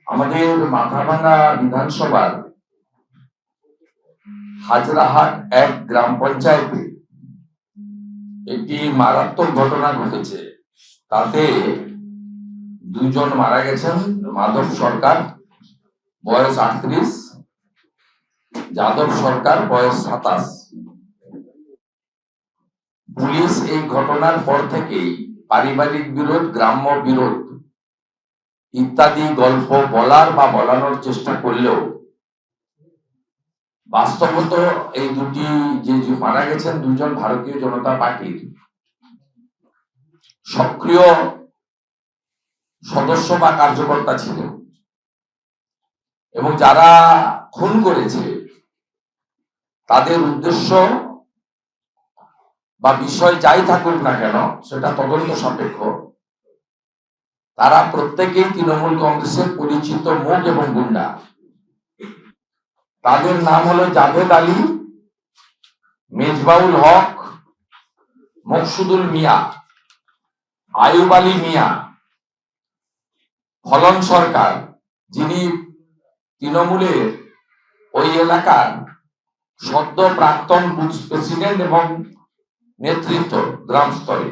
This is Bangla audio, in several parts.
আমাদের মাথাভাঙা বিধানসভার হাজরাহাট 1 গ্রাম পঞ্চায়েতে একটি মারাত্মক ঘটনা ঘটেছে। তাতে 2 জন মারা গেছেন। মাধব সরকার বয়স 38, যাদব সরকার বয়স 27। পুলিশ এই ঘটনার পর থেকেই পারিবারিক বিরোধ, গ্রাম্য বিরোধ ইত্যাদি গল্প বলার বা বলানোর চেষ্টা করলেও বাস্তবত এই দুটি যে মারা গেছেন 2 জন ভারতীয় জনতা পার্টির সক্রিয় সদস্য বা কার্যকর্তা ছিলেন, এবং যারা খুন করেছে তাদের উদ্দেশ্য বা বিষয় যাই থাকুক না কেন সেটা তদন্ত সাপেক্ষ। তারা প্রত্যেকেই তৃণমূল কংগ্রেসের পরিচিত মুখ এবং গুন্ডা। তাদের নাম হলো জাভেদ আলী, মেজবাউল হক, মকসুদুল মিয়া, আয়ুব আলী মিয়া, ফলন সরকার, যিনি তৃণমূলের ওই এলাকার সদ্য প্রাক্তন বুথ প্রেসিডেন্ট এবং নেতৃত্ব গ্রাম স্তরে।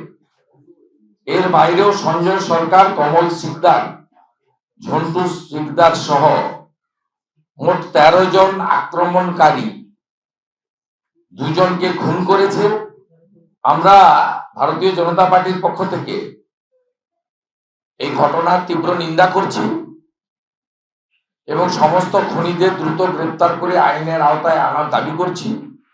এর বাইরেও সঞ্জয় সরকার, কমল সিকদার, ঝন্টু সিকদার সহ মোট 13 জন আক্রমণকারী 2 জনকে খুন করেছে। আমরা ভারতীয় জনতা পার্টির পক্ষ থেকে এই ঘটনার তীব্র নিন্দা করছি এবং সমস্ত খুনিদের দ্রুত গ্রেপ্তার করে আইনের আওতায় আনার দাবি করছি।